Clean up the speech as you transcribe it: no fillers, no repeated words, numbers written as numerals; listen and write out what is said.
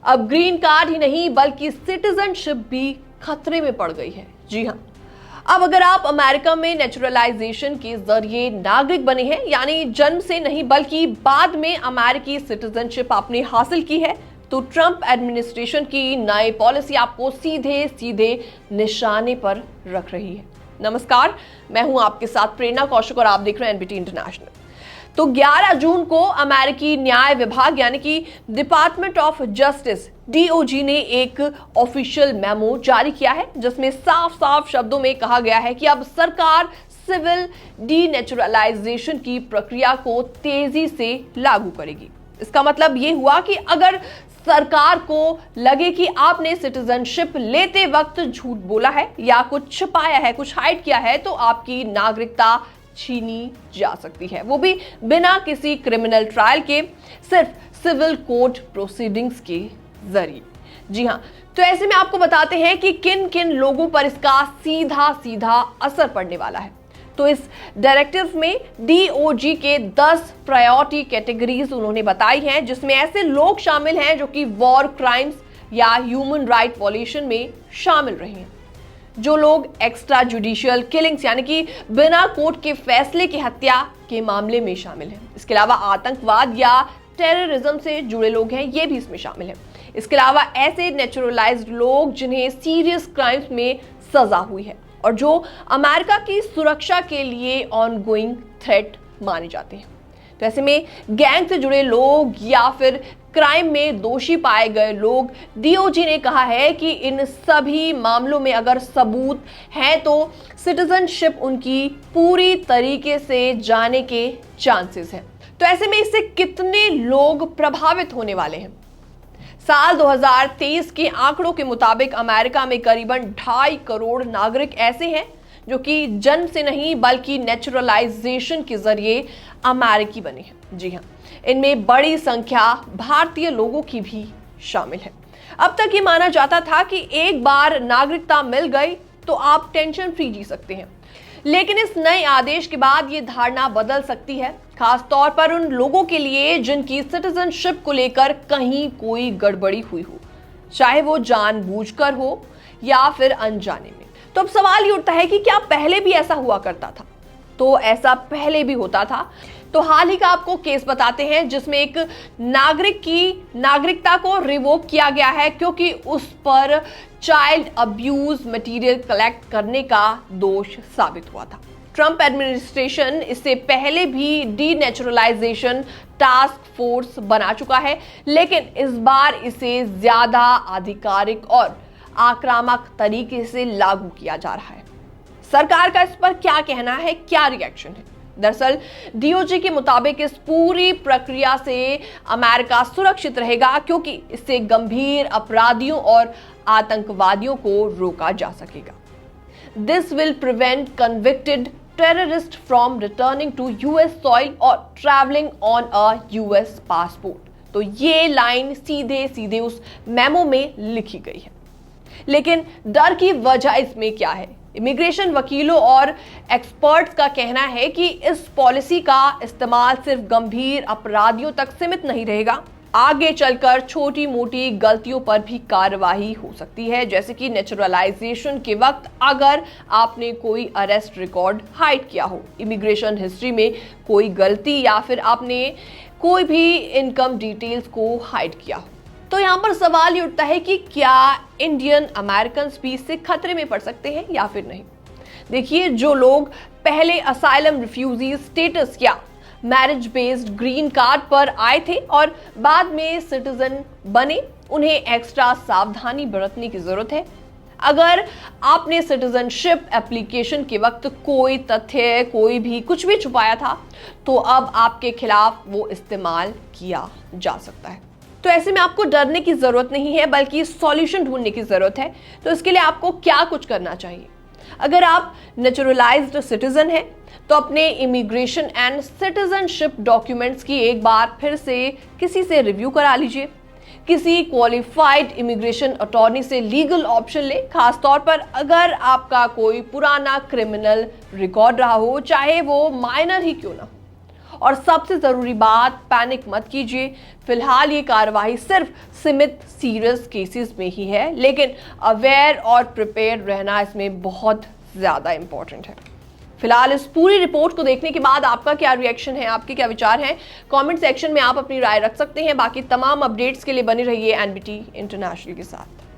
अब green card ही नहीं बल्कि सिटीजनशिप भी खतरे में पड़ गई है। जी हाँ, अब अगर आप अमेरिका में नेचुरलाइजेशन के जरिए नागरिक बने हैं, यानी जन्म से नहीं बल्कि बाद में अमेरिकी सिटीजनशिप आपने हासिल की है, तो ट्रंप एडमिनिस्ट्रेशन की नई पॉलिसी आपको सीधे सीधे निशाने पर रख रही है। नमस्कार, मैं हूं आपके साथ प्रेरणा कौशिक और आप देख रहे हैं एनबीटी इंटरनेशनल। तो 11 जून को अमेरिकी न्याय विभाग यानी कि डिपार्टमेंट ऑफ जस्टिस डीओजी ने एक ऑफिशियल मेमो जारी किया है, जिसमें साफ साफ शब्दों में कहा गया है कि अब सरकार सिविल डीनेचुरलाइजेशन की प्रक्रिया को तेजी से लागू करेगी। इसका मतलब ये हुआ कि अगर सरकार को लगे कि आपने सिटीजनशिप लेते वक्त झूठ बोला है या कुछ छिपाया है, कुछ हाइड किया है, तो आपकी नागरिकता छीनी जा सकती है, वो भी बिना किसी क्रिमिनल ट्रायल के, सिर्फ सिविल कोर्ट प्रोसीडिंग्स के जरिए। जी हाँ, तो ऐसे में आपको बताते हैं कि किन किन लोगों पर इसका सीधा सीधा असर पड़ने वाला है। तो इस डायरेक्टिव में डीओजी के 10 प्रायोरिटी कैटेगरीज उन्होंने बताई हैं, जिसमें ऐसे लोग शामिल हैं जो कि वॉर क्राइम्स या ह्यूमन राइट वॉयलेशन में शामिल रहे हैं, जो लोग एक्स्ट्रा जुडिशियल किलिंग्स यानी कि बिना कोर्ट के फैसले की हत्या के मामले में शामिल हैं। इसके अलावा आतंकवाद या टेररिज्म से जुड़े लोग हैं, ये भी इसमें शामिल हैं। इसके अलावा ऐसे नेचुरलाइज्ड लोग जिन्हें सीरियस क्राइम्स में सजा हुई है और जो अमेरिका की सुरक्षा के लिए ऑनगोइंग थ्रेट माने जाते हैं। तो ऐसे में गैंग से जुड़े लोग या फिर क्राइम में दोषी पाए गए लोग, डीओजी ने कहा है कि इन सभी मामलों में अगर सबूत हैं तो सिटीजनशिप उनकी पूरी तरीके से जाने के चांसेस हैं। तो ऐसे में इससे कितने लोग प्रभावित होने वाले हैं? साल 2023 के आंकड़ों के मुताबिक अमेरिका में करीबन 2.5 करोड़ नागरिक ऐसे हैं जो कि जन्म से नहीं बल्कि नेचुरलाइजेशन के जरिए अमेरिकी बने हैं। जी हाँ, इनमें बड़ी संख्या भारतीय लोगों की भी शामिल है। अब तक ये माना जाता था कि एक बार नागरिकता मिल गई तो आप टेंशन फ्री जी सकते हैं, लेकिन इस नए आदेश के बाद ये धारणा बदल सकती है, खास तौर पर उन लोगों के लिए जिनकी सिटीजनशिप को लेकर कहीं कोई गड़बड़ी हुई हो, चाहे वो जानबूझकर हो या फिर अनजाने में। तो अब सवाल ये उठता है कि क्या पहले भी ऐसा हुआ करता था? तो ऐसा पहले भी होता था। तो हाल ही का आपको केस बताते हैं जिसमें एक नागरिक की नागरिकता को रिवोक किया गया है क्योंकि उस पर चाइल्ड अब्यूज मटेरियल कलेक्ट करने का दोष साबित हुआ था। ट्रंप एडमिनिस्ट्रेशन इससे पहले भी डीनेचुरलाइजेशन टास्क फोर्स बना चुका है, लेकिन इस बार इसे ज्यादा आधिकारिक और आक्रामक तरीके से लागू किया जा रहा है। सरकार का इस पर क्या कहना है, क्या रिएक्शन है? दरअसल डीओजी के मुताबिक इस पूरी प्रक्रिया से अमेरिका सुरक्षित रहेगा क्योंकि इससे गंभीर अपराधियों और आतंकवादियों को रोका जा सकेगा। This will prevent convicted terrorists from returning to US soil or traveling on a US passport। तो ये लाइन सीधे सीधे उस मेमो में लिखी गई है। लेकिन डर की वजह इसमें क्या है? इमिग्रेशन वकीलों और एक्सपर्ट्स का कहना है कि इस पॉलिसी का इस्तेमाल सिर्फ गंभीर अपराधियों तक सीमित नहीं रहेगा, आगे चलकर छोटी मोटी गलतियों पर भी कार्रवाई हो सकती है, जैसे कि नेचुरलाइजेशन के वक्त अगर आपने कोई अरेस्ट रिकॉर्ड हाइड किया हो, इमिग्रेशन हिस्ट्री में कोई गलती या फिर आपने कोई भी इनकम डिटेल्स को हाइड किया हो। तो यहाँ पर सवाल ये उठता है कि क्या इंडियन अमेरिकन भी इससे खतरे में पड़ सकते हैं या फिर नहीं। देखिए, जो लोग पहले असाइलम रिफ्यूजी स्टेटस या मैरिज बेस्ड ग्रीन कार्ड पर आए थे और बाद में सिटीजन बने, उन्हें एक्स्ट्रा सावधानी बरतने की जरूरत है। अगर आपने सिटीजनशिप एप्लीकेशन के वक्त कोई तथ्य, कोई भी कुछ भी छुपाया था, तो अब आपके खिलाफ वो इस्तेमाल किया जा सकता है। तो ऐसे में आपको डरने की जरूरत नहीं है, बल्कि सॉल्यूशन ढूंढने की जरूरत है। तो इसके लिए आपको क्या कुछ करना चाहिए? अगर आप नेचुरलाइज्ड सिटीजन हैं तो अपने इमिग्रेशन एंड सिटीजनशिप डॉक्यूमेंट्स की एक बार फिर से किसी से रिव्यू करा लीजिए। किसी क्वालिफाइड इमिग्रेशन अटॉर्नी से लीगल ऑप्शन ले, खासतौर पर अगर आपका कोई पुराना क्रिमिनल रिकॉर्ड रहा हो, चाहे वो माइनर ही क्यों ना हो। और सबसे जरूरी बात, पैनिक मत कीजिए। फिलहाल ये कार्रवाई सिर्फ सीमित सीरियस केसेस में ही है, लेकिन अवेयर और प्रिपेयर रहना इसमें बहुत ज्यादा इंपॉर्टेंट है। फिलहाल इस पूरी रिपोर्ट को देखने के बाद आपका क्या रिएक्शन है, आपके क्या विचार हैं? कमेंट सेक्शन में आप अपनी राय रख सकते हैं। बाकी तमाम अपडेट्स के लिए बने रहिए एनबीटी इंटरनेशनल के साथ।